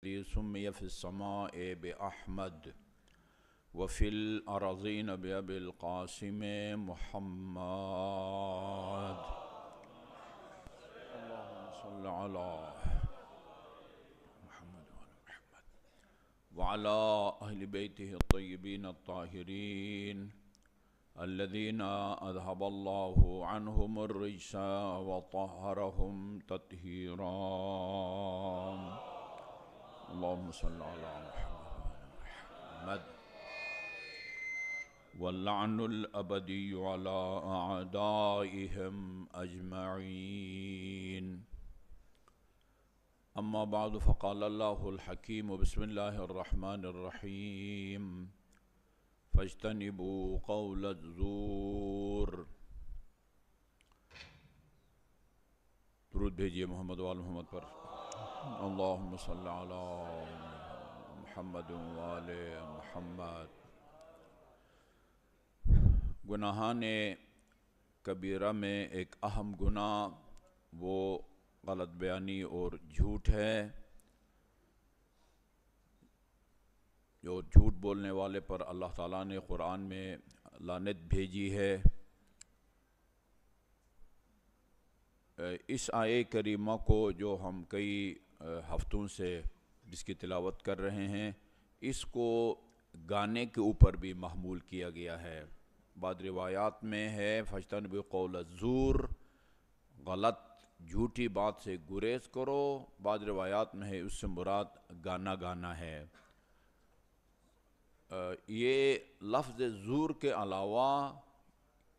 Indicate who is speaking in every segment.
Speaker 1: سمي في السماء بأحمد وفي الأرضين بأبي القاسم محمد. اللهم صل على محمد وعلى أهل بيته الطيبين الطاهرين الذين أذهب الله عنهم الرجس وطهرهم تطهيرا. اللهم صل على محمد واللعن الأبدي على أعدائهم أجمعين. أما بعد فقال الله الحكيم بسم الله الرحمن الرحيم فاجتنبوا قول الزور. درود بھیجیے محمد وآل محمد پر. اللہم صلی علی محمد وآل محمد. گناہان کبیرہ میں ایک اہم گناہ وہ غلط بیانی اور جھوٹ ہے. جو جھوٹ بولنے والے پر اللہ تعالیٰ نے قرآن میں لعنت بھیجی ہے. اس آیے کریمہ کو جو ہم کئی ہفتوں سے جس کی تلاوت کر رہے ہیں، اس کو گانے کے اوپر بھی محمول کیا گیا ہے. بعض روایات میں ہے فاجتنبوا قول الزور، غلط جھوٹی بات سے گریز کرو. بعض روایات میں ہے اس سے مراد گانا ہے. یہ لفظ زور کے علاوہ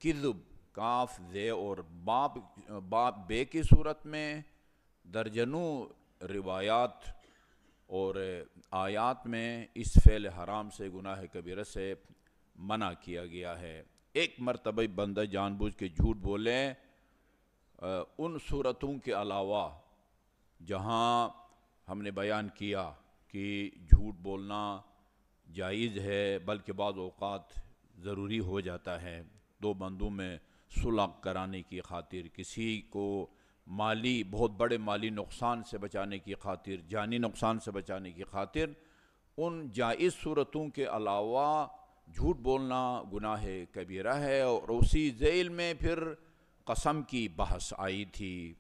Speaker 1: کذب، کاف زے اور باب بے کی صورت میں درجنوں روایات اور آیات میں اس فعل حرام سے، گناہ کبیرہ سے منع کیا گیا ہے. ایک مرتبہ بندہ جان بوجھ کے جھوٹ بولے ان صورتوں کے علاوہ جہاں ہم نے بیان کیا کہ جھوٹ بولنا جائز ہے، بلکہ بعض اوقات ضروری ہو جاتا ہے. دو بندوں میں صلح کرانے کی خاطر، کسی کو بہت بڑے مالی نقصان سے بچانے کی خاطر، جانی نقصان سے بچانے کی خاطر، ان جائز صورتوں کے علاوہ جھوٹ بولنا گناہ کبیرہ ہے. اور اسی ذیل میں پھر قسم کی بحث آئی تھی.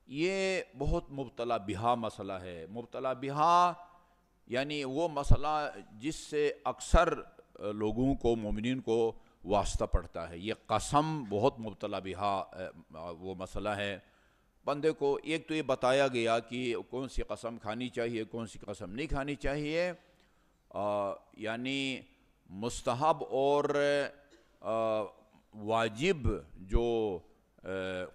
Speaker 1: یہ بہت مبتلا بہا مسئلہ ہے. مبتلا بہا یعنی وہ مسئلہ جس سے اکثر لوگوں کو، مومنین کو واسطہ پڑتا ہے. یہ قسم بہت مبتلا بہا وہ مسئلہ ہے. بندے کو ایک تو یہ بتایا گیا کہ کون سی قسم کھانی چاہیے، کون سی قسم نہیں کھانی چاہیے. یعنی مستحب اور واجب جو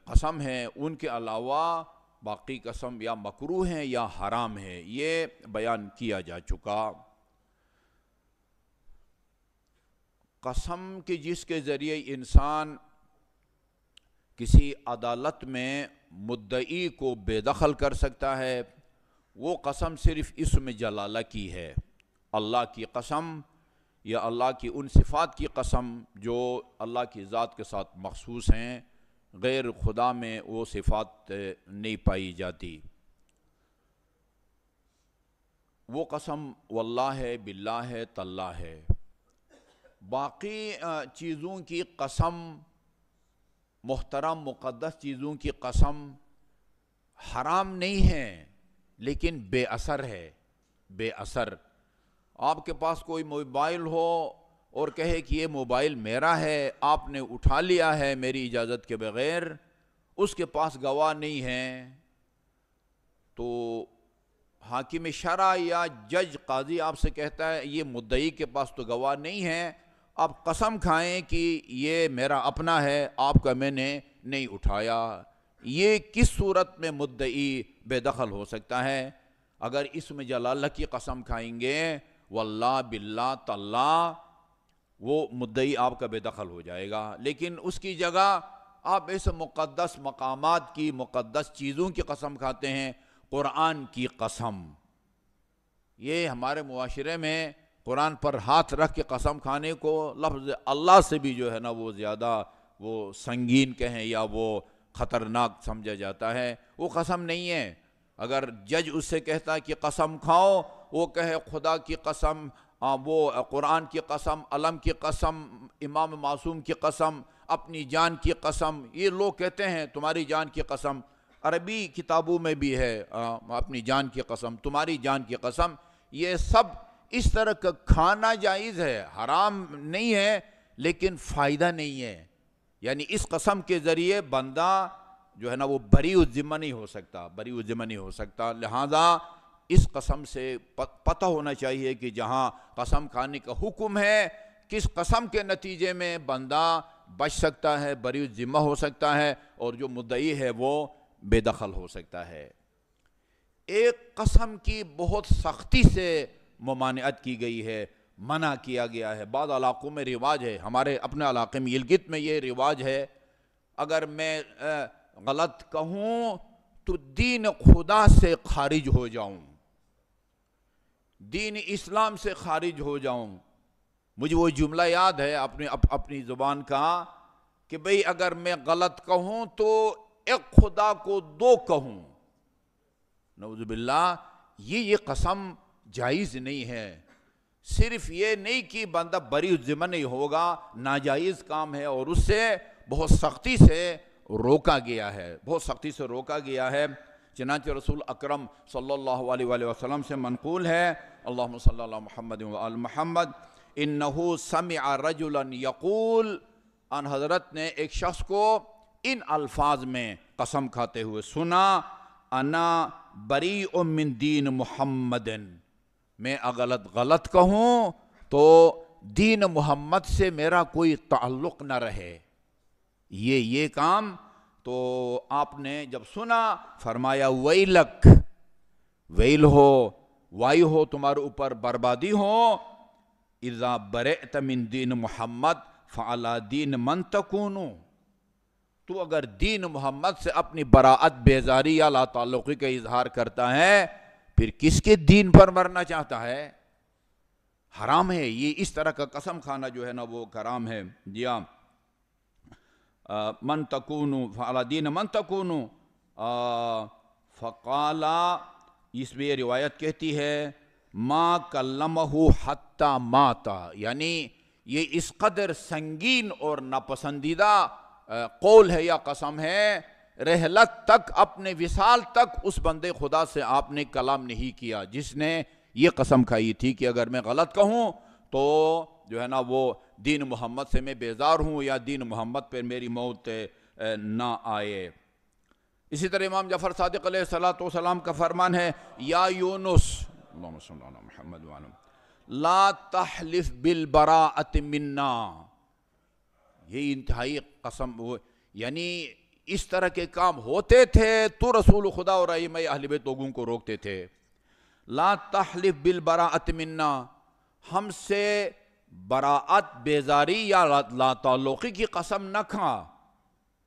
Speaker 1: قسم ہیں ان کے علاوہ باقی قسم یا مکروہ ہیں یا حرام ہیں، یہ بیان کیا جا چکا. قسم کی جس کے ذریعے انسان کسی عدالت میں مدعی کو بے دخل کر سکتا ہے، وہ قسم صرف اسم جلالہ کی ہے. اللہ کی قسم یا اللہ کی ان صفات کی قسم جو اللہ کی ذات کے ساتھ مخصوص ہیں، غیر خدا میں وہ صفات نہیں پائی جاتی. وہ قسم واللہ ہے، باللہ ہے، تاللہ ہے. باقی چیزوں کی قسم، محترم مقدس چیزوں کی قسم حرام نہیں ہے لیکن بے اثر ہے. بے اثر. آپ کے پاس کوئی موبائل ہو اور کہے کہ یہ موبائل میرا ہے، آپ نے اٹھا لیا ہے میری اجازت کے بغیر، اس کے پاس گواہ نہیں ہے، تو حاکم شرع یا جج قاضی آپ سے کہتا ہے یہ مدعی کے پاس تو گواہ نہیں ہے، آپ قسم کھائیں کہ یہ میرا اپنا ہے، آپ کا میں نے نہیں اٹھایا. یہ کس صورت میں مدعی بے دخل ہو سکتا ہے؟ اگر اسم جلالہ کی قسم کھائیں گے واللہ باللہ تاللہ، وہ مدعی آپ کا بے دخل ہو جائے گا. لیکن اس کی جگہ آپ اس مقدس مقامات کی، مقدس چیزوں کی قسم کھاتے ہیں. قرآن کی قسم، یہ ہمارے معاشرے میں قرآن پر ہاتھ رکھ کے قسم کھانے کو لفظ اللہ سے بھی جو ہے نا وہ زیادہ وہ سنگین کہیں یا وہ خطرناک سمجھا جاتا ہے. وہ قسم نہیں ہے. اگر جج اس سے کہتا ہے کہ قسم کھاؤ، وہ کہے خدا کی قسم، وہ قرآن کی قسم، علم کی قسم، امام معصوم کی قسم، اپنی جان کی قسم، یہ لوگ کہتے ہیں تمہاری جان کی قسم، عربی کتابوں میں بھی ہے اپنی جان کی قسم، تمہاری جان کی قسم، یہ سب اس طرح کا کھانا جائز ہے، حرام نہیں ہے لیکن فائدہ نہیں ہے. یعنی اس قسم کے ذریعے بندہ جو ہے نا وہ بری الذمہ نہیں ہو سکتا، بری الذمہ نہیں ہو سکتا. لہذا اس قسم سے پتہ ہونا چاہیے کہ جہاں قسم کھانے کا حکم ہے، کس قسم کے نتیجے میں بندہ بچ سکتا ہے، بری الذمہ ہو سکتا ہے، اور جو مدعی ہے وہ بے دخل ہو سکتا ہے. ایک قسم کی بہت سختی سے ممانعت کی گئی ہے، منع کیا گیا ہے. بعض علاقوں میں رواج ہے، ہمارے اپنے علاقے میں گلگت میں یہ رواج ہے، اگر میں غلط کہوں تو دین خدا سے خارج ہو جاؤں، دین اسلام سے خارج ہو جاؤں. مجھے وہ جملہ یاد ہے اپنی زبان کا کہ بھئی اگر میں غلط کہوں تو ایک خدا کو دو کہوں. نعوذ باللہ، یہ قسم جائز نہیں ہے. صرف یہ نہیں کہ بندہ بری الذمہ نہیں ہوگا، ناجائز کام ہے اور اس سے بہت سختی سے روکا گیا ہے، بہت سختی سے روکا گیا ہے. چنانچہ رسول اکرم صلی اللہ علیہ وآلہ وسلم سے منقول ہے، اللہم صلی اللہ محمد وآل محمد، انہو سمع رجلا یقول، ان حضرت نے ایک شخص کو ان الفاظ میں قسم کھاتے ہوئے سنا، انا بریء من دین محمد، میں اگر غلط کہوں تو دین محمد سے میرا کوئی تعلق نہ رہے. یہ کام تو آپ نے جب سنا فرمایا ویلک، ویل ہو، وائی ہو تمہارے اوپر، بربادی ہو، اذا برئت من دین محمد فعلی دین من تکون، تو اگر دین محمد سے اپنی براءت، بیزاری یا لا تعلقی کا اظہار کرتا ہے، پھر کس کے دین پر مرنا چاہتا ہے؟ حرام ہے. یہ اس طرح کا قسم کھانا جو ہے نا وہ حرام ہے. دیا من تکونو فعلی دین من تکونو، فقالا، اس میں یہ روایت کہتی ہے ما کلمہ حتی ماتا، یعنی یہ اس قدر سنگین اور ناپسندیدہ قول ہے یا قسم ہے، رحلت تک، اپنے وصال تک اس بندے خدا سے آپ نے کلام نہیں کیا جس نے یہ قسم کھائی تھی کہ اگر میں غلط کہوں تو جو ہے نا وہ دین محمد سے میں بیزار ہوں یا دین محمد پر میری موت نہ آئے. اسی طرح امام جعفر صادق علیہ السلام کا فرمان ہے، یا یونس، اللہم صلی اللہ علی محمد وعلم، لا تحلف بالبراءۃ منا. یہ انتہائی قسم، یعنی اس طرح کے کام ہوتے تھے تو رسول خدا اور ائمہ اہل بیت لوگوں کو روکتے تھے. لا تحلف بالبراءۃ منا، ہم سے براءت، بیزاری یا لا تعلقی کی قسم نہ کھا.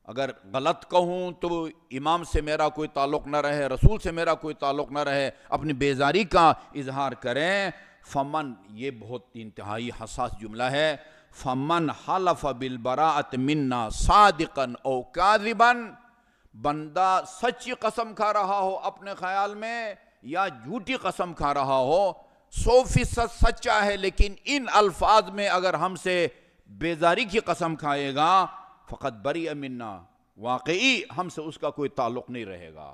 Speaker 1: اگر غلط کہوں تو امام سے میرا کوئی تعلق نہ رہے، رسول سے میرا کوئی تعلق نہ رہے، اپنی بیزاری کا اظہار کریں. فمن، یہ بہت انتہائی حساس جملہ ہے، فمن حلف بالبراءۃ منا صادقا او کاذبا، بندہ سچی قسم کھا رہا ہو اپنے خیال میں یا جھوٹی قسم کھا رہا ہو، 100% سچا ہے لیکن ان الفاظ میں اگر ہم سے بیزاری کی قسم کھائے گا، فقط بریء منا، واقعی ہم سے اس کا کوئی تعلق نہیں رہے گا،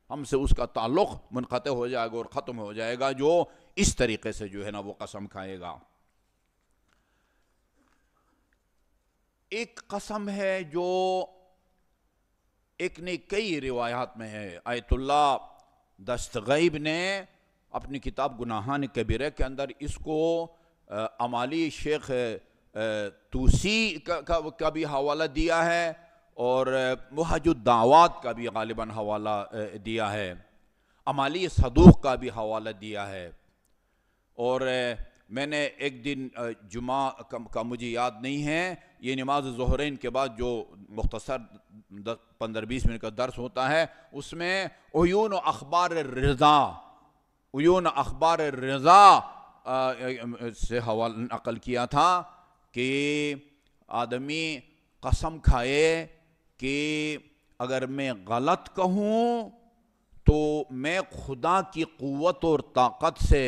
Speaker 1: ہم سے اس کا تعلق منقطع ہو جائے گا اور ختم ہو جائے گا جو اس طریقے سے جو ہے نا وہ قسم کھائے گا. ایک قسم ہے جو ایک نے کئی روایات میں ہے، آیت اللہ دستغیب نے اپنی کتاب گناہان کبیرہ کے اندر اس کو امالی شیخ توسی کا بھی حوالہ دیا ہے اور محج الدعوات کا بھی غالباً حوالہ دیا ہے، امالی صدوق کا بھی حوالہ دیا ہے. اور میں نے ایک دن جمعہ کا مجھے یاد نہیں ہے، یہ نماز ظہرین کے بعد جو مختصر 15-20 منٹ کا درس ہوتا ہے، اس میں عیون و اخبار الرضا، عیون اخبار الرضا سے حوالہ نقل کیا تھا کہ آدمی قسم کھائے کہ اگر میں غلط کہوں تو میں خدا کی قوت اور طاقت سے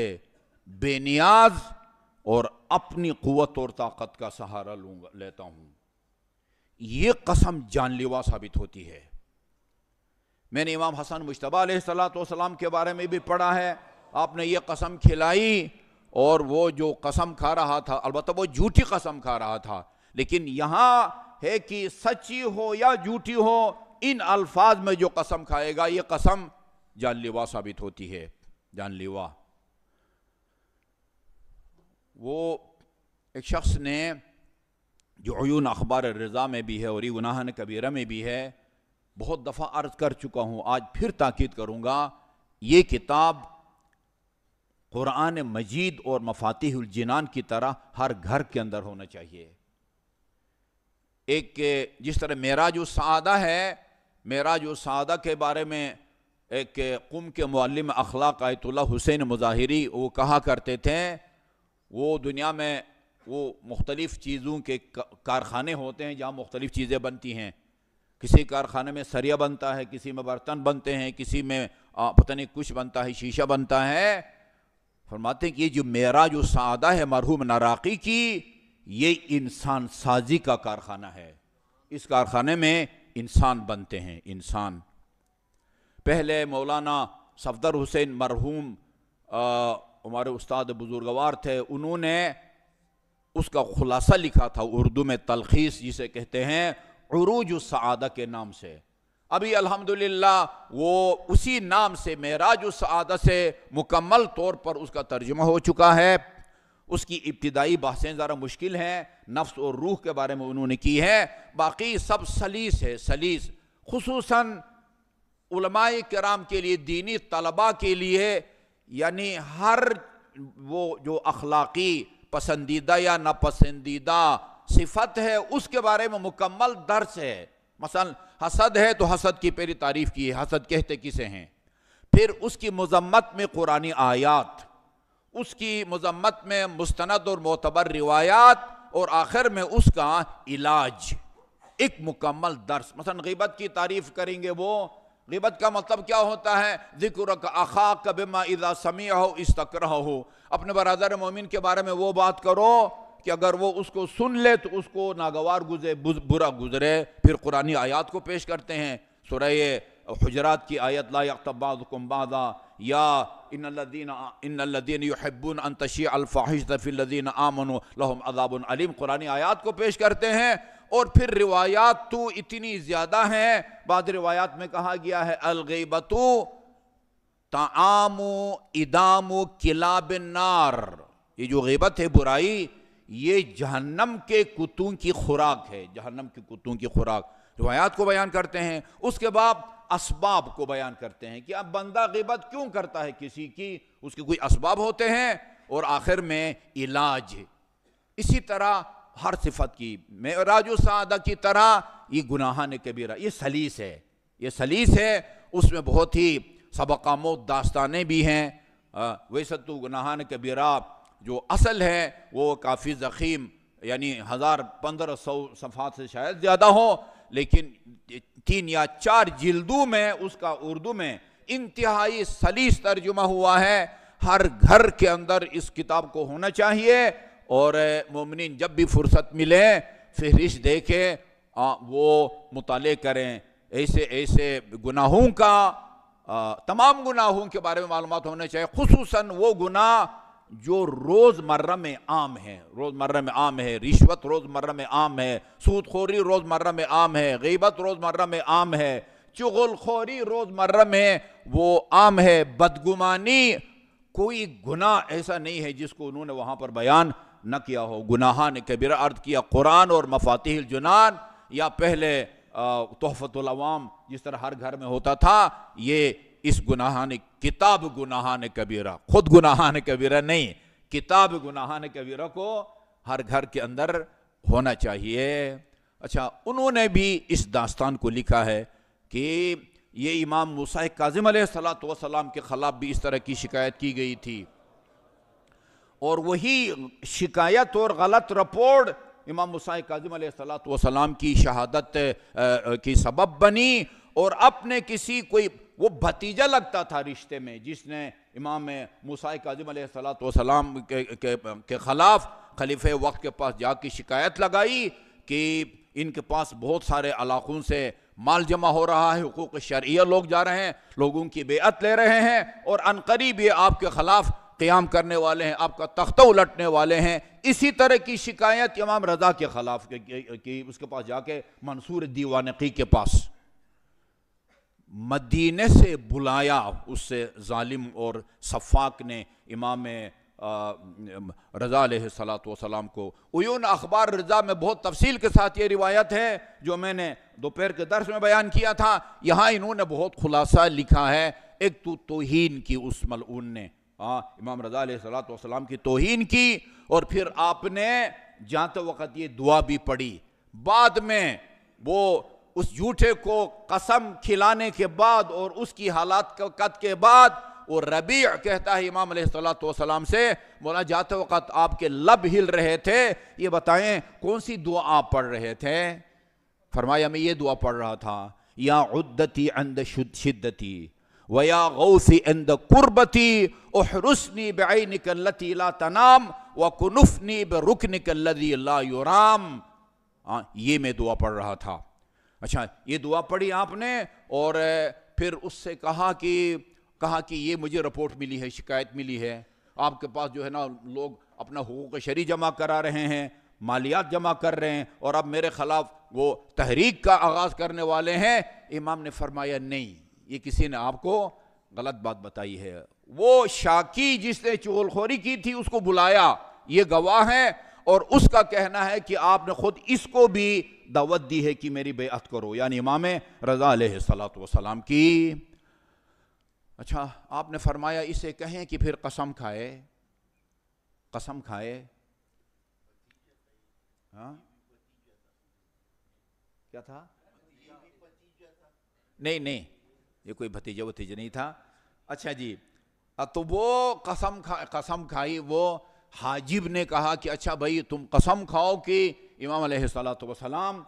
Speaker 1: بے نیاز اور اپنی قوت اور طاقت کا سہارا لیتا ہوں. یہ قسم جان لیوا ثابت ہوتی ہے. میں نے امام حسن مجتبی علیہ السلام کے بارے میں بھی پڑھا ہے. آپ نے یہ قسم کھلائی اور وہ جو قسم کھا رہا تھا، البتہ وہ جھوٹی قسم کھا رہا تھا، لیکن یہاں ہے کہ سچی ہو یا جھوٹی ہو، ان الفاظ میں جو قسم کھائے گا یہ قسم جان لیوا ثابت ہوتی ہے. جان لیوا. وہ ایک شخص نے جو عیون اخبار الرضا میں بھی ہے اور یہ گناہ کبیرہ میں بھی ہے، بہت دفعہ عرض کر چکا ہوں، آج پھر تاکید کروں گا، یہ کتاب قرآن مجید اور مفاتیح الجنان کی طرح ہر گھر کے اندر ہونا چاہیے. ایک جس طرح معراج السعادہ ہے، معراج السعادہ کے بارے میں ایک قم کے معلم اخلاق آیت اللہ حسین مظاہری وہ کہا کرتے تھے، وہ دنیا میں وہ مختلف چیزوں کے کارخانے ہوتے ہیں جہاں مختلف چیزیں بنتی ہیں. کسی کارخانے میں سریا بنتا ہے، کسی میں برتن بنتے ہیں، کسی میں پتہ نہیں کچھ بنتا ہے، شیشہ بنتا ہے. فرماتے ہیں کہ یہ جو معراج السعادہ ہے مرحوم ناراقی کی، یہ انسان سازی کا کارخانہ ہے. اس کارخانے میں انسان بنتے ہیں. انسان پہلے مولانا صفدر حسین مرحوم ہمارے استاد بزرگوار تھے، انہوں نے اس کا خلاصہ لکھا تھا اردو میں، تلخیص جسے کہتے ہیں، عروج السعادہ کے نام سے. ابھی الحمدللہ وہ اسی نام سے معراج السعادہ سے مکمل طور پر اس کا ترجمہ ہو چکا ہے. اس کی ابتدائی بحثیں ذرا مشکل ہیں، نفس اور روح کے بارے میں انہوں نے کی ہے، باقی سب سلیس ہے. سلیس خصوصاً علماء کرام کے لیے، دینی طلباء کے لیے، یعنی ہر وہ جو اخلاقی پسندیدہ یا ناپسندیدہ صفت ہے اس کے بارے میں مکمل درس ہے. مثلا حسد ہے تو حسد کی پہلی تعریف کی ہے، حسد کہتے کسے ہیں، پھر اس کی مذمت میں قرآنی آیات، اس کی مذمت میں مستند اور معتبر روایات، اور آخر میں اس کا علاج، ایک مکمل درس. مثلا غیبت کی تعریف کریں گے، وہ غیبت کا مطلب کیا ہوتا ہے؟ ذکرک اخاک بما اذا سمعہ استکرہہ، اپنے برادر مومن کے بارے میں وہ بات کرو کہ اگر وہ اس کو سن لے تو اس کو ناگوار گزرے، برا گزرے. پھر قرآنی آیات کو پیش کرتے ہیں، سورہ حجرات کی آیت لا یغتب بعضکم بعضا، یا ان الذین یحبون ان تشیع الفاحشۃ فی الذین آمنوا لہم عذاب علیم. قرآنی آیات کو پیش کرتے ہیں. اور پھر روایات تو اتنی زیادہ ہیں، بعض روایات میں کہا گیا ہے الغیبۃ طعام ادام کلاب النار، یہ جو غیبت ہے، برائی، یہ جہنم کے کتوں کی خوراک ہے. جہنم کے کتوں کی خوراک. روایات کو بیان کرتے ہیں. اس کے بعد اسباب کو بیان کرتے ہیں کہ اب بندہ غیبت کیوں کرتا ہے کسی کی، اس کے کوئی اسباب ہوتے ہیں، اور آخر میں علاج. اسی طرح ہر صفت کی، معراج السعادہ کی طرح یہ گناہان کبیرہ، یہ سلیس ہے. یہ سلیس ہے. اس میں بہت ہی سبق آموز داستانیں بھی ہیں. ویسے تو گناہان کبیرہ جو اصل ہے وہ کافی ضخیم، یعنی 1500 صفحات سے شاید زیادہ ہو، لیکن 3 یا 4 جلدوں میں اس کا اردو میں انتہائی سلیس ترجمہ ہوا ہے. ہر گھر کے اندر اس کتاب کو ہونا چاہیے، اور مومنین جب بھی فرصت ملے فہرست دیکھیں، وہ مطالعے کریں. ایسے گناہوں کا، تمام گناہوں کے بارے میں معلومات ہونے چاہیے، خصوصاً وہ گناہ جو روز مرہ میں عام ہے. روز مرہ میں عام ہے. رشوت روز مرہ میں عام ہے. سود خوری روز مرہ میں عام ہے. غیبت روز مرہ میں عام ہے. چغل خوری روز مرہ میں وہ عام ہے. بدگمانی، کوئی گناہ ایسا نہیں ہے جس کو انہوں نے وہاں پر بیان نہ کیا ہو. گناہان کبیرہ عرض کیا، قرآن اور مفاتیح الجنان، یا پہلے تحفۃ العوام جس طرح ہر گھر میں ہوتا تھا، یہ اس گناہان کتاب گناہان کبیرہ، خود گناہان کبیرہ نہیں، کتاب گناہان کبیرہ کو ہر گھر کے اندر ہونا چاہیے. اچھا، انہوں نے بھی اس داستان کو لکھا ہے کہ یہ امام موسیٰ کاظم علیہ السلام کے خلاف بھی اس طرح کی شکایت کی گئی تھی، اور وہی شکایت اور غلط رپورٹ امام موسیٰ کاظم علیہ السلام کی شہادت کی سبب بنی، اور اپنے کسی کوئی وہ بھتیجا لگتا تھا رشتے میں، جس نے امام موسیٰ کاظم علیہ السلام کے خلاف خلیفہ وقت کے پاس جا کے شکایت لگائی کہ ان کے پاس بہت سارے علاقوں سے مال جمع ہو رہا ہے، حقوق شرعیہ لوگ جا رہے ہیں، لوگوں کی بیعت لے رہے ہیں، اور عنقریب یہ آپ کے خلاف قیام کرنے والے ہیں، آپ کا تختہ الٹنے والے ہیں۔ اسی طرح کی شکایت امام رضا کے خلاف کی، اس کے پاس جا کے منصور دیوانقی کے پاس مدینے سے بلایا اس سے ظالم اور صفاق نے امام رضا علیہ السلام کو۔ عیون اخبار رضا میں بہت تفصیل کے ساتھ یہ روایت ہے جو میں نے دوپہر کے درس میں بیان کیا تھا، یہاں انہوں نے بہت خلاصہ لکھا ہے۔ ایک تو توہین کی اس ملعون نے، امام رضا علیہ السلام کی توہین کی، اور پھر آپ نے جاتے وقت یہ دعا بھی پڑھی۔ بعد میں وہ اس جھوٹے کو قسم کھلانے کے بعد اور اس کی حالات قد کے بعد، اور ربیع کہتا ہے امام علیہ السلام سے، مولا جاتے وقت آپ کے لب ہل رہے تھے، یہ بتائیں کون سی دعا آپ پڑھ رہے تھے؟ فرمایا میں یہ دعا پڑھ رہا تھا، یا عدتی عند شدتی ویا غوثی عند قربتی احرسنی بعینک التی لا تنام وکنفنی برکنک الذی لا یرام۔ یہ میں دعا پڑھ رہا تھا۔ اچھا، یہ دعا پڑھی آپ نے، اور پھر اس سے کہا کہ یہ مجھے رپورٹ ملی ہے، شکایت ملی ہے، آپ کے پاس جو ہے نا لوگ اپنا حقوق شرعی جمع کرا رہے ہیں، مالیات جمع کر رہے ہیں، اور اب میرے خلاف وہ تحریک کا آغاز کرنے والے ہیں۔ امام نے فرمایا نہیں، یہ کسی نے آپ کو غلط بات بتائی ہے۔ وہ شاکی جس نے چغلخوری کی تھی اس کو بلایا، یہ گواہ ہے، اور اس کا کہنا ہے کہ آپ نے خود اس کو بھی دعوت دی ہے کہ میری بیعت کرو، یعنی امام رضا علیہ السلام کی۔ اچھا، آپ نے فرمایا اسے کہیں کہ پھر قسم کھائے۔ ہاں کیا تھا؟ نہیں، یہ کوئی بھتیجا نہیں تھا۔ اچھا جی، تو وہ قسم کھائی۔ وہ حاجب نے کہا کہ اچھا بھائی تم قسم کھاؤ کہ امام علیہ السلام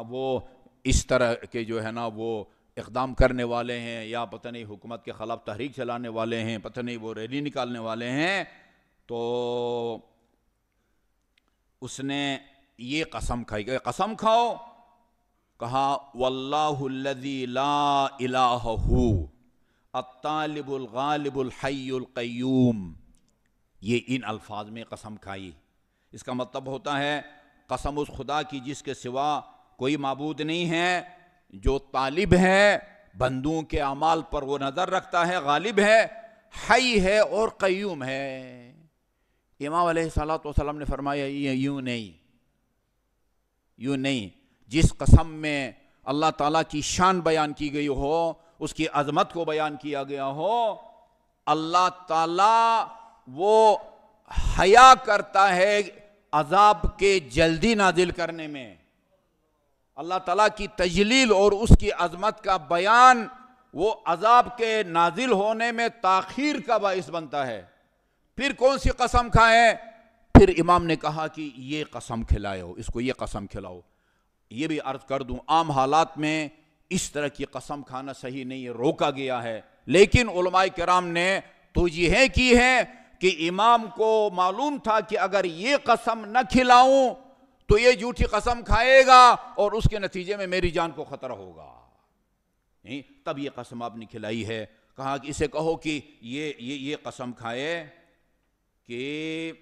Speaker 1: وہ اس طرح کے جو ہے نا وہ اقدام کرنے والے ہیں، یا پتہ نہیں حکومت کے خلاف تحریک چلانے والے ہیں، پتہ نہیں وہ ریلی نکالنے والے ہیں۔ تو اس نے یہ قسم کھائی کہ قسم کھاؤ، کہا واللہ الذی لا الہ ہو الطالب الغالب الحی القیوم۔ یہ ان الفاظ میں قسم کھائی۔ اس کا مطلب ہوتا ہے قسم اس خدا کی جس کے سوا کوئی معبود نہیں ہے، جو طالب ہے، بندوں کے اعمال پر وہ نظر رکھتا ہے، غالب ہے، حی ہے اور قیوم ہے۔ امام علیہ السلام نے فرمایا یہ یوں نہیں، جس قسم میں اللہ تعالیٰ کی شان بیان کی گئی ہو، اس کی عظمت کو بیان کیا گیا ہو، اللہ تعالیٰ وہ حیا کرتا ہے عذاب کے جلدی نازل کرنے میں۔ اللہ تعالیٰ کی تجلیل اور اس کی عظمت کا بیان وہ عذاب کے نازل ہونے میں تاخیر کا باعث بنتا ہے۔ پھر کون سی قسم کھائیں؟ پھر امام نے کہا کہ یہ قسم کھلاؤ، اس کو یہ قسم کھلاؤ۔ یہ بھی عرض کر دوں، عام حالات میں اس طرح کی قسم کھانا صحیح نہیں ہے، روکا گیا ہے، لیکن علماء کرام نے توجیہیں کی ہیں کہ امام کو معلوم تھا کہ اگر یہ قسم نہ کھلاؤں تو یہ جھوٹی قسم کھائے گا اور اس کے نتیجے میں میری جان کو خطرہ ہوگا، تب یہ قسم آپ نے کھلائی ہے۔ کہا کہ اسے کہو کہ یہ قسم کھائے کہ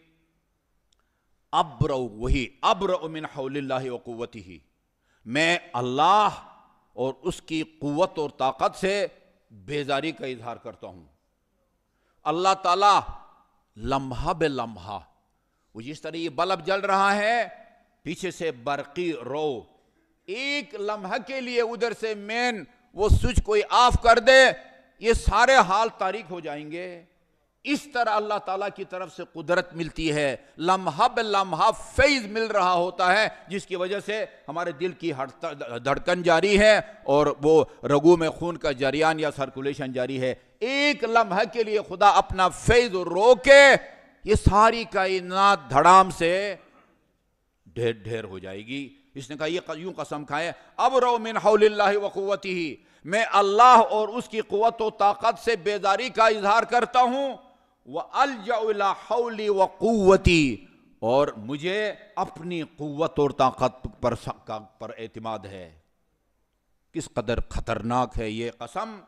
Speaker 1: ابرأ من حول اللہ و قوتہ، میں اللہ اور اس کی قوت اور طاقت سے بیزاری کا اظہار کرتا ہوں۔ اللہ تعالیٰ لمحہ بے لمحہ، وہ جس طرح یہ بلب جل رہا ہے، پیچھے سے برقی رو، ایک لمحہ کے لیے ادھر سے مین وہ سوئچ کوئی آف کر دے، یہ سارے حال تاریک ہو جائیں گے۔ اس طرح اللہ تعالیٰ کی طرف سے قدرت ملتی ہے، لمحہ بے لمحہ فیض مل رہا ہوتا ہے، جس کی وجہ سے ہمارے دل کی دھڑکن جاری ہے اور وہ رگوں میں خون کا جریان یا سرکولیشن جاری ہے۔ ایک لمحہ کے لیے خدا اپنا فیض روکے، یہ ساری کائنات دھڑام سے ڈھیر ڈھیر ہو جائے گی۔ اس نے کہا یہ یوں قسم کھائے، ابرؤ من حول اللہ و قوتہ، میں اللہ اور اس کی قوت و طاقت سے بیزاری کا اظہار کرتا ہوں، وَأَلْجَأُ إِلَىٰ حَوْلِي وَقُوَّتِي، اور مجھے اپنی قوت اور طاقت پر اعتماد ہے۔ کس قدر خطرناک ہے یہ قسم،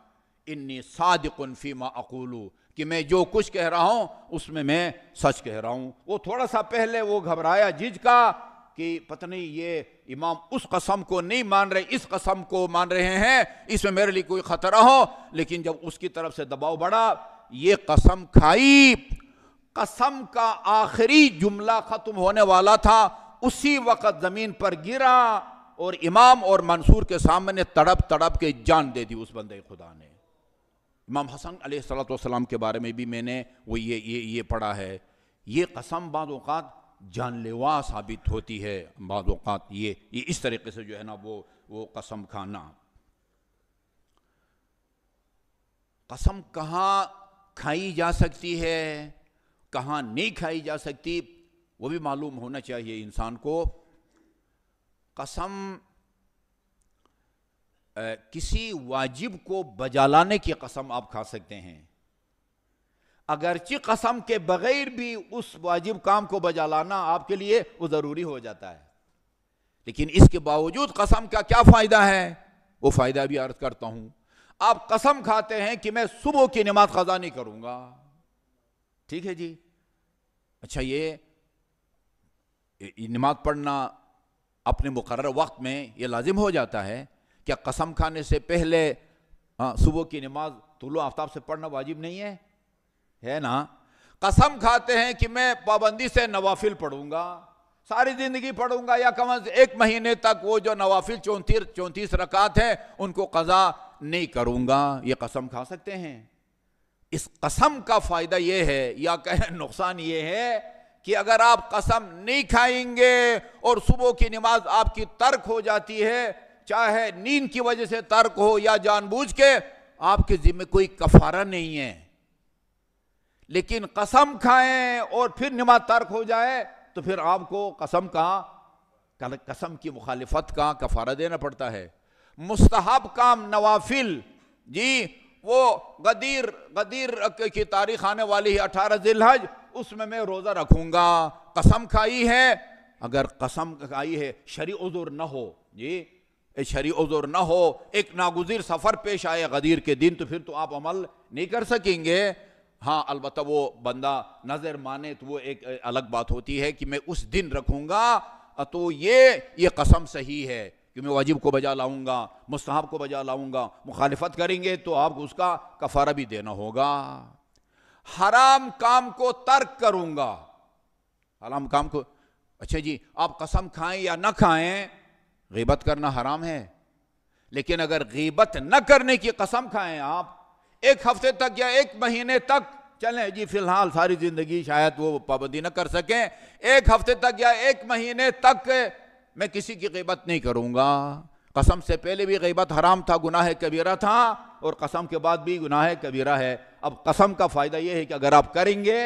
Speaker 1: انی صادق فیما اقول، کہ میں جو کچھ کہہ رہا ہوں اس میں سچ کہہ رہا ہوں۔ وہ تھوڑا سا پہلے وہ گھبرایا جھجکا کا کہ پتہ نہیں یہ امام اس قسم کو نہیں مان رہے، اس قسم کو مان رہے ہیں، اس میں میرے لیے کوئی خطرہ ہو، لیکن جب اس کی طرف سے دباؤ بڑھا، یہ قسم کھائی، قسم کا آخری جملہ ختم ہونے والا تھا، اسی وقت زمین پر گرا اور امام اور منصور کے سامنے تڑپ تڑپ کے جان دے دی اس بندے خدا نے۔ امام حسن علیہ السلام کے بارے میں بھی میں نے وہ یہ پڑھا ہے، یہ قسم بعض اوقات جان لیوا ثابت ہوتی ہے، بعض اوقات یہ اس طریقے سے جو ہے نا وہ قسم کھانا۔ قسم کہاں کھائی جا سکتی ہے، کہاں نہیں کھائی جا سکتی، وہ بھی معلوم ہونا چاہیے انسان کو۔ قسم کسی واجب کو بجا لانے کی قسم آپ کھا سکتے ہیں، اگرچہ قسم کے بغیر بھی اس واجب کام کو بجا لانا آپ کے لیے وہ ضروری ہو جاتا ہے، لیکن اس کے باوجود قسم کا کیا فائدہ ہے، وہ فائدہ بھی عرض کرتا ہوں۔ آپ قسم کھاتے ہیں کہ میں صبح کی نماز قضا نہیں کروں گا، ٹھیک ہے جی، اچھا یہ نماز پڑھنا اپنے مقرر وقت میں یہ لازم ہو جاتا ہے، کیا قسم کھانے سے پہلے صبح کی نماز طلوع آفتاب سے پڑھنا واجب نہیں ہے نا؟ قسم کھاتے ہیں کہ میں پابندی سے نوافل پڑھوں گا، ساری زندگی پڑھوں گا، یا کم از ایک مہینے تک وہ جو نوافل 34 رکعات ہیں ان کو قضا نہیں کروں گا، یہ قسم کھا سکتے ہیں۔ اس قسم کا فائدہ یہ ہے یا کہیں نقصان یہ ہے کہ اگر آپ قسم نہیں کھائیں گے اور صبح کی نماز آپ کی ترک ہو جاتی ہے، چاہے نیند کی وجہ سے ترک ہو یا جان بوجھ کے، آپ کے ذمہ کوئی کفارہ نہیں ہے، لیکن قسم کھائیں اور پھر نماز ترک ہو جائے تو پھر آپ کو قسم کی مخالفت کا کفارہ دینا پڑتا ہے۔ مستحب کام نوافل، جی وہ غدیر کی تاریخ آنے والی ہے 18 ذی الحج، اس میں روزہ رکھوں گا، قسم کھائی ہے، اگر قسم کھائی ہے شرعی عذر نہ ہو، جی شرعی عذر نہ ہو، ایک ناگزیر سفر پیش آئے غدیر کے دن، تو پھر تو آپ عمل نہیں کر سکیں گے۔ ہاں البتہ وہ بندہ نظر مانے تو وہ ایک الگ بات ہوتی ہے کہ میں اس دن رکھوں گا، تو یہ قسم صحیح ہے کہ میں واجب کو بجا لاؤں گا، مستحب کو بجا لاؤں گا۔ مخالفت کریں گے تو آپ کو اس کا کفارہ بھی دینا ہوگا۔ حرام کام کو ترک کروں گا، حرام کام کو، اچھا جی آپ قسم کھائیں یا نہ کھائیں، غیبت کرنا حرام ہے، لیکن اگر غیبت نہ کرنے کی قسم کھائیں آپ، ایک ہفتے تک یا ایک مہینے تک، چلیں جی فی الحال ساری زندگی شاید وہ پابندی نہ کر سکیں، ایک ہفتے تک یا ایک مہینے تک میں کسی کی غیبت نہیں کروں گا، قسم سے پہلے بھی غیبت حرام تھا، گناہ کبیرہ تھا، اور قسم کے بعد بھی گناہ کبیرہ ہے۔ اب قسم کا فائدہ یہ ہے کہ اگر آپ کریں گے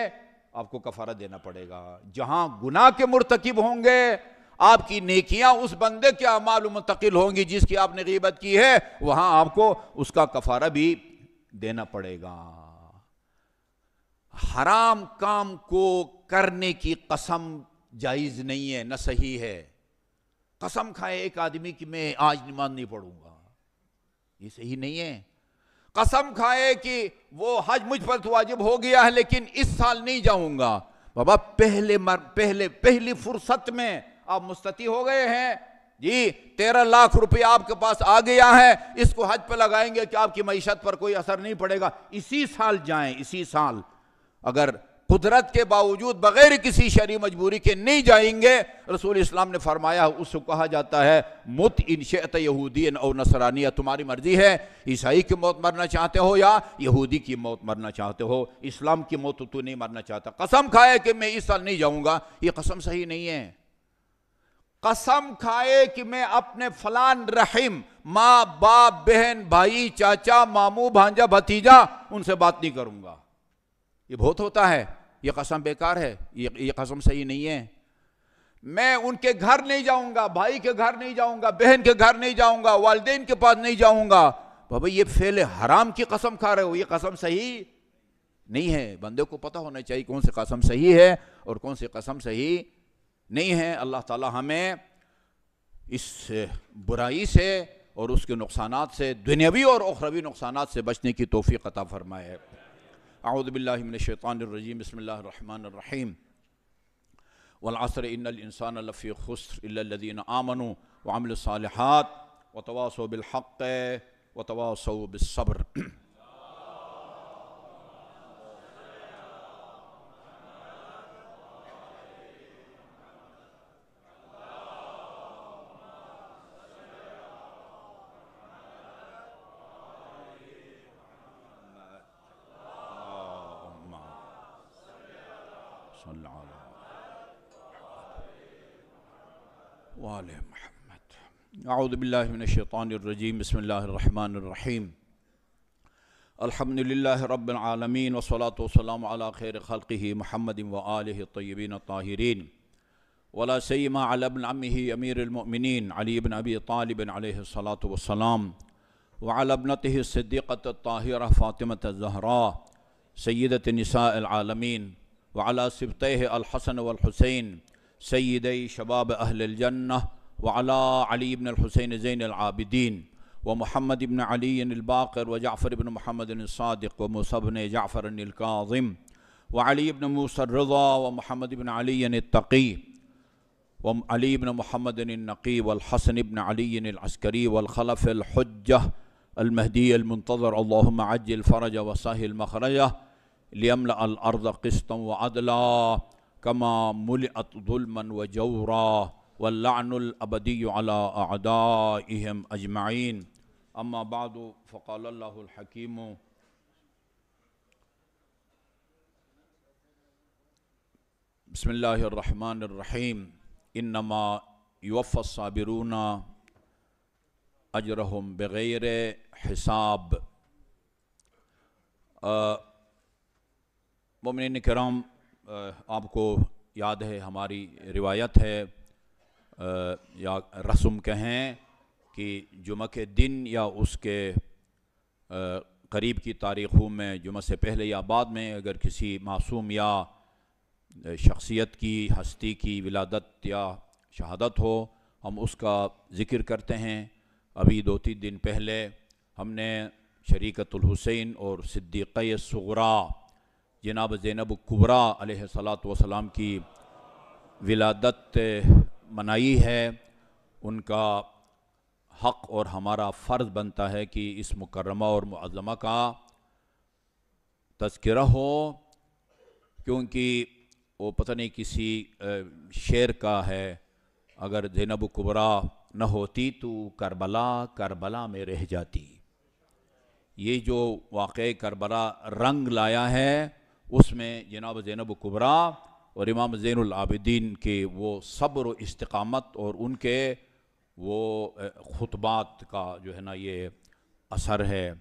Speaker 1: آپ کو کفارہ دینا پڑے گا، جہاں گناہ کے مرتکب ہوں گے آپ کی نیکیاں اس بندے کے اعمال منتقل ہوں گی جس کی آپ نے غیبت کی ہے، وہاں آپ کو اس کا کفارہ بھی دینا پڑے گا۔ حرام کام کو کرنے کی قسم جائز نہیں ہے، نہ صحیح ہے۔ قسم کھائے ایک آدمی کہ میں آج نماز نہیں پڑھوں گا، یہ صحیح نہیں ہے۔ قسم کھائے کہ وہ حج مجھ پر تو واجب ہو گیا ہے لیکن اس سال نہیں جاؤں گا، بابا پہلی فرصت میں آپ مستطیع ہو گئے ہیں، جی 13 لاکھ روپے آپ کے پاس آ گیا ہے، اس کو حج پہ لگائیں گے کہ آپ کی معیشت پر کوئی اثر نہیں پڑے گا، اسی سال جائیں، اسی سال۔ اگر قدرت کے باوجود بغیر کسی شرعی مجبوری کے نہیں جائیں گے، رسول اسلام نے فرمایا اس کو کہا جاتا ہے مت ان شئت یہودین او نصرانیہ، تمہاری مرضی ہے عیسائی کی موت مرنا چاہتے ہو یا یہودی کی موت مرنا چاہتے ہو، اسلام کی موت تو نہیں مرنا چاہتا۔ قسم کھائے کہ میں اس سال نہیں جاؤں گا، یہ قسم صحیح نہیں ہے۔ قسم کھائے کہ میں اپنے فلان رحم، ماں باپ بہن بھائی چاچا ماموں بھانجا بھتیجا ان سے بات نہیں کروں گا، یہ بہت ہوتا ہے، یہ قسم بیکار ہے، یہ قسم صحیح نہیں ہے۔ میں ان کے گھر نہیں جاؤں گا، بھائی کے گھر نہیں جاؤں گا، بہن کے گھر نہیں جاؤں گا، والدین کے پاس نہیں جاؤں گا، بابا یہ فعل حرام کی قسم کھا رہے ہو، یہ قسم صحیح نہیں ہے۔ بندے کو پتہ ہونا چاہیے کون سی قسم صحیح ہے اور کون سی قسم صحیح نہیں ہے۔ اللہ تعالی ہمیں اس برائی سے اور اس کے نقصانات سے، دنیاوی اور اخروی نقصانات سے بچنے کی توفیق عطا فرمائے۔ اعوذ باللہ من الشیطان الرجیم، بسم اللہ الرحمن الرحیم۔ والعصر ان الانسان لفی خسر الا الذین آمنوا وعملوا الصالحات وتواصوا بالحق وتواصوا بالصبر۔ صلی اللہ وآلہ محمد۔ اعوذ باللہ من الشیطان الرجیم، بسم اللہ الرحمن الرحیم۔ الحمدللہ رب العالمین والصلاة والسلام علی خیر خلقہ محمد وآلہ الطیبین الطاہرین، ولا سیما علی ابن عمہ امیر المؤمنین علی بن ابی طالب علیہ الصلاة والسلام، وعلی ابنتہ الصدیقۃ الطاہرہ فاطمۃ الزہراء سیدۃ نساء العالمین، وعلى سبطيه الحسن والحسين سيدي شباب أهل الجنة، وعلى علي بن الحسين زين العابدين، ومحمد بن علي الباقر، وجعفر بن محمد الصادق، وموسى بن جعفر الكاظم، وعلي بن موسى الرضا، ومحمد بن علي التقي، وعلي بن محمد النقي، والحسن بن علي العسكري، والخلف الحجة المهدي المنتظر، اللهم عجل فرج وسهل مخرجه ليملأ الأرض قسطا وعدلا كما ملئت ظلما وجورا، واللعن الأبدي على أعدائهم أجمعين، أما بعد، فقال الله الحكيم بسم الله الرحمن الرحيم إنما يوفى الصابرون أجرهم بغير حساب۔ مومنین کرام، آپ کو یاد ہے ہماری روایت ہے یا رسم کہیں کہ جمعہ کے دن یا اس کے قریب کی تاریخوں میں، جمعہ سے پہلے یا بعد میں، اگر کسی معصوم یا شخصیت کی، ہستی کی ولادت یا شہادت ہو، ہم اس کا ذکر کرتے ہیں۔ ابھی 2-3 دن پہلے ہم نے شریکۃ الحسین اور صدیقہ صغریٰ جناب زینب کبریٰ علیہ السلام کی ولادت منائی ہے۔ ان کا حق اور ہمارا فرض بنتا ہے کہ اس مکرمہ اور معظمہ کا تذکرہ ہو، کیونکہ وہ پتہ نہیں کسی شعر کا ہے، اگر زینب کبریٰ نہ ہوتی تو کربلا میں رہ جاتی۔ یہ جو واقعہ کربلا رنگ لایا ہے، اس میں جناب زینب کبریٰ اور امام زین العابدین کے وہ صبر و استقامت اور ان کے وہ خطبات کا جو ہے نا یہ اثر ہے۔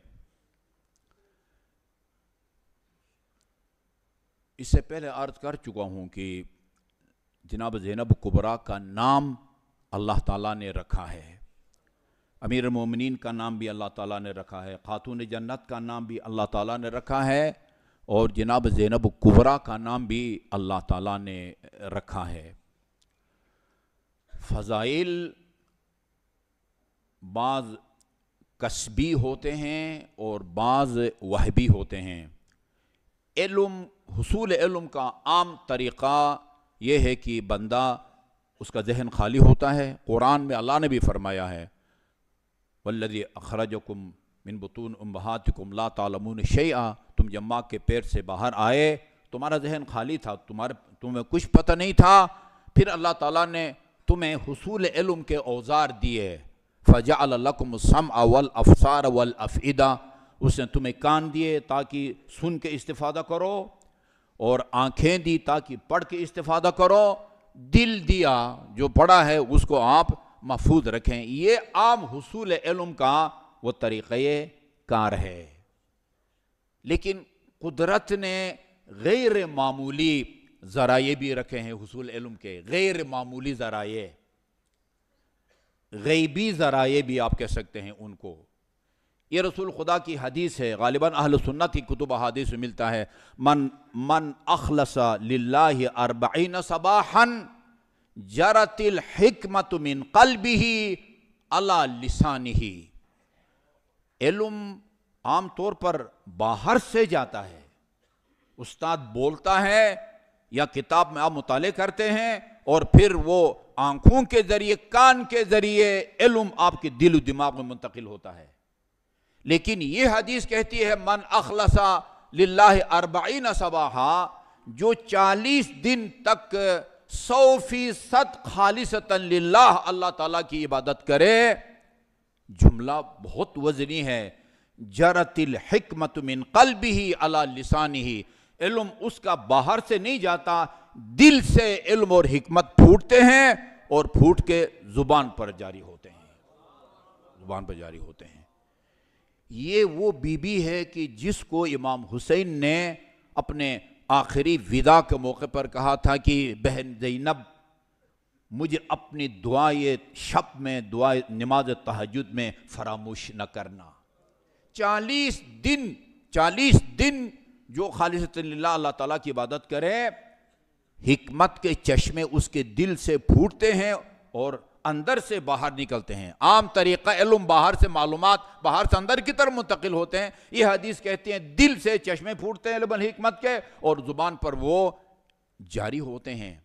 Speaker 1: اس سے پہلے عرض کر چکا ہوں کہ جناب زینب کبریٰ کا نام اللہ تعالیٰ نے رکھا ہے، امیر المومنین کا نام بھی اللہ تعالیٰ نے رکھا ہے، خاتون جنت کا نام بھی اللہ تعالیٰ نے رکھا ہے، اور جناب زینب کبریٰ کا نام بھی اللہ تعالیٰ نے رکھا ہے۔ فضائل بعض کسبی ہوتے ہیں اور بعض وہبی ہوتے ہیں۔ حصول علم کا عام طریقہ یہ ہے کہ بندہ، اس کا ذہن خالی ہوتا ہے۔ قرآن میں اللہ نے بھی فرمایا ہے، والذی اخرجکم من بطون امہاتکم لا تعلمون شیئا، تم جب ماں کے پیٹ سے باہر آئے تمہارا ذہن خالی تھا، تمہیں کچھ پتہ نہیں تھا، پھر اللہ تعالیٰ نے تمہیں حصول علم کے اوزار دیے، فجعل لکم السمع والابصار والافئدہ، اس نے تمہیں کان دیے تاکہ سن کے استفادہ کرو، اور آنکھیں دی تاکہ پڑھ کے استفادہ کرو، دل دیا جو پڑھا ہے اس کو آپ محفوظ رکھیں۔ یہ عام حصول علم کا وہ طریقہ کار ہے، لیکن قدرت نے غیر معمولی ذرائع بھی رکھے ہیں حصول علم کے، غیر معمولی ذرائع، غیبی ذرائع بھی آپ کہہ سکتے ہیں ان کو۔ یہ رسول خدا کی حدیث ہے، غالباً اہل سنت کی کتب احادیث میں ملتا ہے، من اخلص للہ 40 صباحا جرت الحکمت من قلبہ علی لسانہ۔ علم عام طور پر باہر سے جاتا ہے، استاد بولتا ہے یا کتاب میں آپ مطالعے کرتے ہیں اور پھر وہ آنکھوں کے ذریعے، کان کے ذریعے علم آپ کے دل و دماغ میں منتقل ہوتا ہے۔ لیکن یہ حدیث کہتی ہے من اخلص للہ 40 صباحا، جو 40 دن تک 100% خالصتاً للہ اللہ تعالیٰ کی عبادت کرے۔ جملہ بہت وزنی ہے، جرت الحکمت من قلبہ علی لسانہ، علم اس کا باہر سے نہیں جاتا، دل سے علم اور حکمت پھوٹتے ہیں اور پھوٹ کے زبان پر جاری ہوتے ہیں، زبان پر جاری ہوتے ہیں۔ یہ وہ بی بی ہے کہ جس کو امام حسین نے اپنے آخری وداع کے موقع پر کہا تھا کہ بہن زینب مجھے اپنی دعائے شب میں، دعائے نماز تہجد میں فراموش نہ کرنا۔ 40 دن جو خالصۃ للہ اللہ تعالیٰ کی عبادت کرے، حکمت کے چشمے اس کے دل سے پھوٹتے ہیں اور اندر سے باہر نکلتے ہیں۔ عام طریقہ علم باہر سے، معلومات باہر سے اندر کی طرف منتقل ہوتے ہیں، یہ حدیث کہتی ہیں دل سے چشمے پھوٹتے ہیں علم الحکمت کے اور زبان پر وہ جاری ہوتے ہیں۔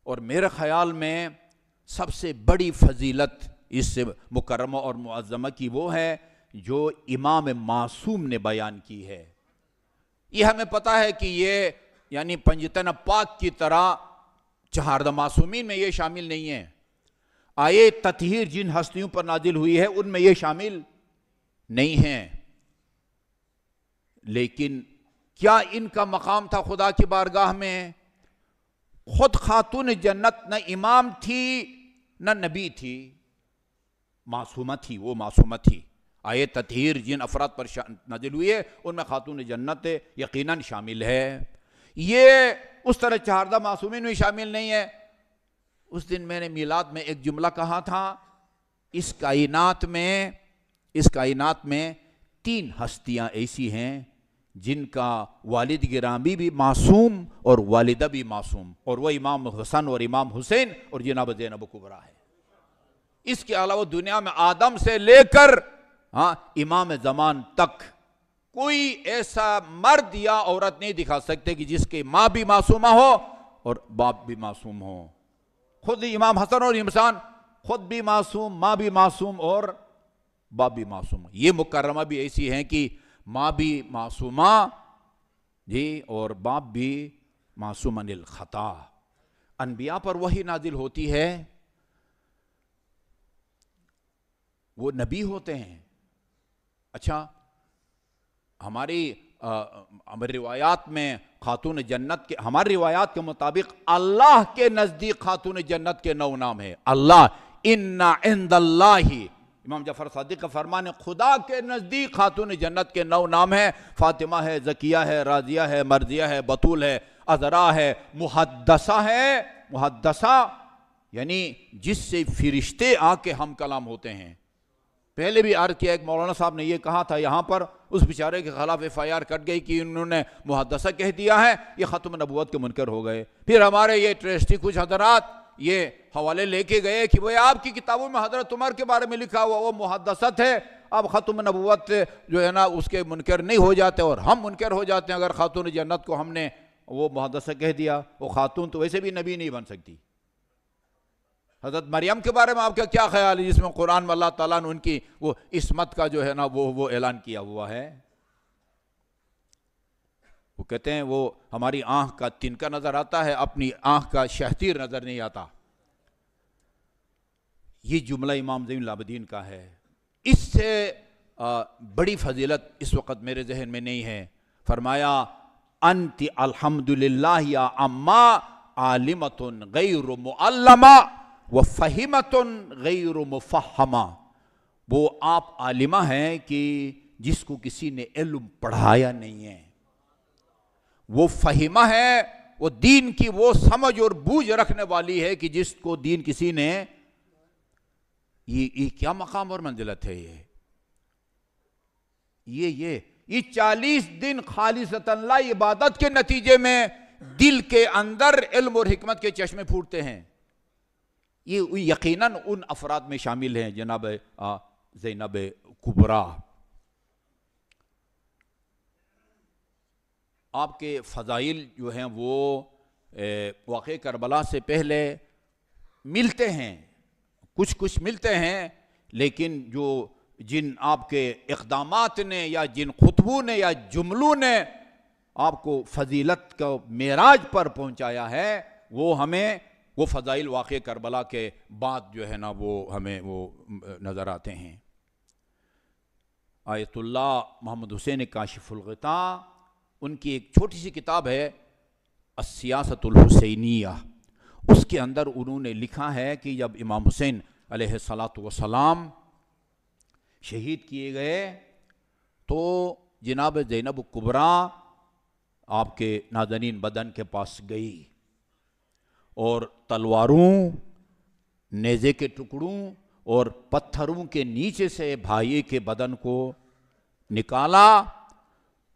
Speaker 1: اور میرے خیال میں سب سے بڑی فضیلت اس مکرمہ اور معظمہ کی وہ ہے جو امام معصوم نے بیان کی ہے۔ یہ ہمیں پتہ ہے کہ یہ یعنی پنجتن پاک کی طرح 4 معصومین میں یہ شامل نہیں ہے، آیے تطہیر جن ہستیوں پر نازل ہوئی ہے ان میں یہ شامل نہیں ہیں، لیکن کیا ان کا مقام تھا خدا کی بارگاہ میں؟ خود خاتون جنت نہ امام تھی نہ نبی تھی، معصومہ تھی، وہ معصومہ تھی۔ آیے تطہیر جن افراد پر نازل ہوئی ہے ان میں خاتون جنت یقیناً شامل ہے، یہ اس طرح 4 معصومین میں شامل نہیں ہے۔ اس دن میں نے میلاد میں ایک جملہ کہا تھا، اس کائنات میں 3 ہستیاں ایسی ہیں جن کا والد گرامی بھی معصوم اور والدہ بھی معصوم، اور وہ امام حسن اور امام حسین اور جناب زینب کبریٰ ہے۔ اس کے علاوہ دنیا میں آدم سے لے کر امام زمان تک کوئی ایسا مرد یا عورت نہیں دکھا سکتے کہ جس کی ماں بھی معصومہ ہو اور باپ بھی معصوم ہو۔ خود امام حسن اور حسین خود بھی معصوم، ماں بھی معصوم اور باپ بھی معصوم۔ یہ مکرمہ بھی ایسی ہیں کہ ماں بھی معصومہ جی اور باپ بھی معصوم عن الخطا۔ انبیاء پر وحی نازل ہوتی ہے، وہ نبی ہوتے ہیں۔ اچھا، ہماری روایات میں خاتون جنت کے، ہماری روایات کے مطابق اللہ کے نزدیک خاتون جنت کے 9 نام ہے۔ اللہ ان عند اللہ، امام جعفر صادق کا فرمان ہے، خدا کے نزدیک خاتون جنت کے 9 نام ہیں۔ فاطمہ ہے، زکیہ ہے، راضیہ ہے، مرضیہ ہے، بطول ہے، عذرا ہے، محدثہ ہے۔ محدثہ یعنی جس سے فرشتے آ کے ہم کلام ہوتے ہیں۔ پہلے بھی عرض کیا، ایک مولانا صاحب نے یہ کہا تھا یہاں پر، اس بیچارے کے خلاف FIR کٹ گئی کہ انہوں نے محدثہ کہہ دیا ہے، یہ ختم نبوت کے منکر ہو گئے۔ پھر ہمارے یہ ٹرسٹی کچھ حضرات یہ حوالے لے کے گئے کہ وہ آپ کی کتابوں میں حضرت عمر کے بارے میں لکھا ہوا وہ محدثت ہے، اب ختم نبوت جو ہے نا اس کے منکر نہیں ہو جاتے اور ہم منکر ہو جاتے ہیں اگر خاتون جنت کو ہم نے وہ محدثہ کہہ دیا۔ وہ خاتون تو ویسے بھی نبی نہیں بن سکتی۔ حضرت مریم کے بارے میں آپ کا کیا خیال ہے، جس میں قرآن میں اللہ تعالیٰ نے ان کی وہ عصمت کا جو ہے نا وہ اعلان کیا ہوا ہے؟ وہ کہتے ہیں وہ ہماری آنکھ کا تنکا نظر آتا ہے، اپنی آنکھ کا شہتیر نظر نہیں آتا۔ یہ جملہ امام زین العابدین کا ہے۔ اس سے بڑی فضیلت اس وقت میرے ذہن میں نہیں ہے۔ فرمایا انت الحمدللہ یا اما عالمۃ غیر معلمہ وفہمۃ غیر مفہمہ، وہ آپ عالمہ ہیں کہ جس کو کسی نے علم پڑھایا نہیں ہے، وہ فہمہ ہے وہ دین کی وہ سمجھ اور بوجھ رکھنے والی ہے کہ جس کو دین کسی نے یہ کیا مقام اور منزلت ہے یہ 40 دن خالصۃ اللہ عبادت کے نتیجے میں دل کے اندر علم اور حکمت کے چشمے پھوٹتے ہیں. یہ یقیناً ان افراد میں شامل ہیں جناب زینب کبریٰ. آپ کے فضائل جو ہیں وہ واقع کربلا سے پہلے ملتے ہیں، کچھ ملتے ہیں، لیکن جن آپ کے اقدامات نے یا جن خطبوں نے یا جملوں نے آپ کو فضیلت کا معراج پر پہنچایا ہے، وہ ہمیں وہ فضائل واقع کربلا کے بعد جو ہے نا وہ ہمیں وہ نظر آتے ہیں. آیت اللہ محمد حسین کاشف الغطاء، ان کی ایک چھوٹی سی کتاب ہے السیاست الحسینیہ. اس کے اندر انہوں نے لکھا ہے کہ جب امام حسین علیہ السلام شہید کیے گئے تو جناب زینب کبریٰ آپ کے نازنین بدن کے پاس گئی اور تلواروں، نیزے کے ٹکڑوں اور پتھروں کے نیچے سے بھائی کے بدن کو نکالا.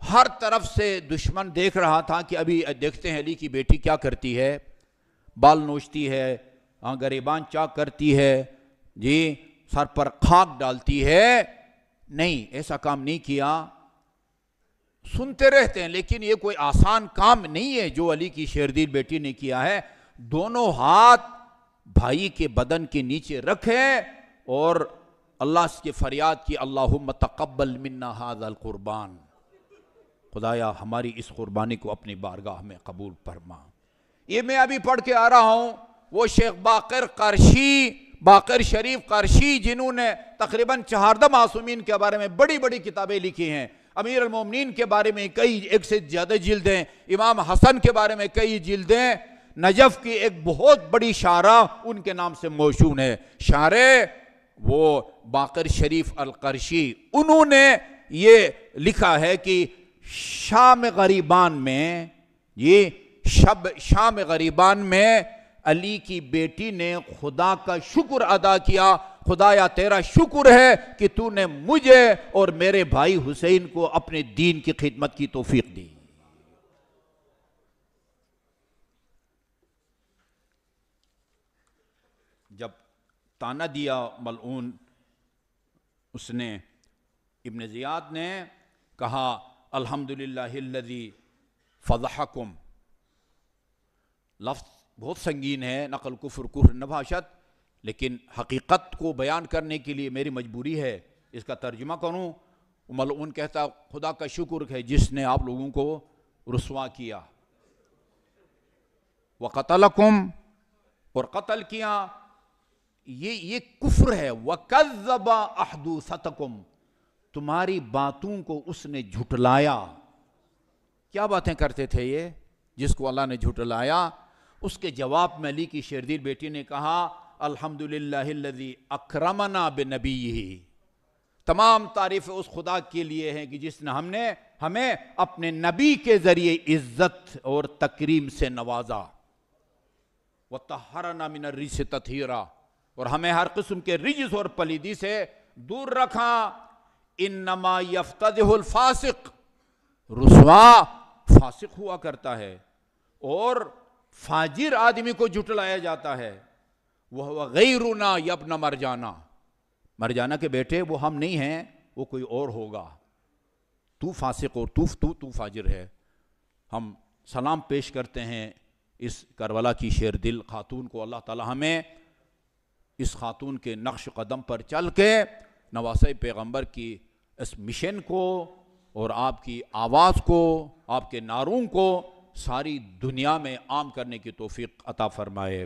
Speaker 1: ہر طرف سے دشمن دیکھ رہا تھا کہ ابھی دیکھتے ہیں علی کی بیٹی کیا کرتی ہے، بال نوچتی ہے، گریبان چاک کرتی ہے، جی سر پر خاک ڈالتی ہے. نہیں، ایسا کام نہیں کیا. سنتے رہتے ہیں لیکن یہ کوئی آسان کام نہیں ہے جو علی کی شیردل بیٹی نے کیا ہے. دونوں ہاتھ بھائی کے بدن کے نیچے رکھے اور اللہ سے فریاد کی، اللہم تقبل منا ھذا القربان، خدایا ہماری اس قربانی کو اپنی بارگاہ میں قبول فرما. یہ میں ابھی پڑھ کے آ رہا ہوں، وہ شیخ باقر شریف قرشی جنہوں نے تقریباً 14 معصومین کے بارے میں بڑی بڑی کتابیں لکھی ہیں. امیر المومنین کے بارے میں ایک سے زیادہ جلدیں، امام حسن کے بارے میں کئی جلدیں. نجف کی ایک بہت بڑی شارح ان کے نام سے موسوم ہے. شارح وہ باقر شریف القرشی، انہوں نے یہ لکھا ہے کہ شام غریبان میں علی کی بیٹی نے خدا کا شکر ادا کیا، خدایا تیرا شکر ہے کہ تو نے مجھے اور میرے بھائی حسین کو اپنے دین کی خدمت کی توفیق دی. جب تانا دیا ملعون اس نے، ابن زیاد نے کہا الحمدللہ الذی فضحکم. لفظ بہت سنگین ہے، نقل کفر نباشت، لیکن حقیقت کو بیان کرنے کے لیے میری مجبوری ہے اس کا ترجمہ کروں. ملعون کہتا خدا کا شکر ہے جس نے آپ لوگوں کو رسوا کیا، وقتلکم، اور قتل کیا. یہ کفر ہے. وَكَذَّبَ أَحْدُوثَتَكُمْ، تمہاری باتوں کو اس نے جھٹلایا. کیا باتیں کرتے تھے یہ جس کو اللہ نے جھٹلایا؟ اس کے جواب میں علی کی شیردل بیٹی نے کہا الحمدللہ الذی اکرمنا بنبیہ، تمام تعریف اس خدا کے لیے ہیں کہ جس نے ہمیں اپنے نبی کے ذریعے عزت اور تکریم سے نوازا. وَطَهَّرَنَا مِنَ الرِّجْسِ تَطْهِيرًا، اور ہمیں ہر قسم کے رجس اور پلیدی سے دور رکھا. انما یفتضح الفاسق، رسوا فاسق ہوا کرتا ہے اور فاجر آدمی کو جھٹلایا جاتا ہے. وہ غیرنا یبن مرجانا، مرجانا کے بیٹے وہ ہم نہیں ہیں، وہ کوئی اور ہوگا. تو فاسق اور تو فاجر ہے. ہم سلام پیش کرتے ہیں اس کربلا کی شیردل خاتون کو. اللہ تعالی ہمیں اس خاتون کے نقش قدم پر چل کے نواسۂ پیغمبر کی اس مشن کو اور آپ کی آواز کو، آپ کے نعروں کو ساری دنیا میں عام کرنے کی توفیق عطا فرمائے.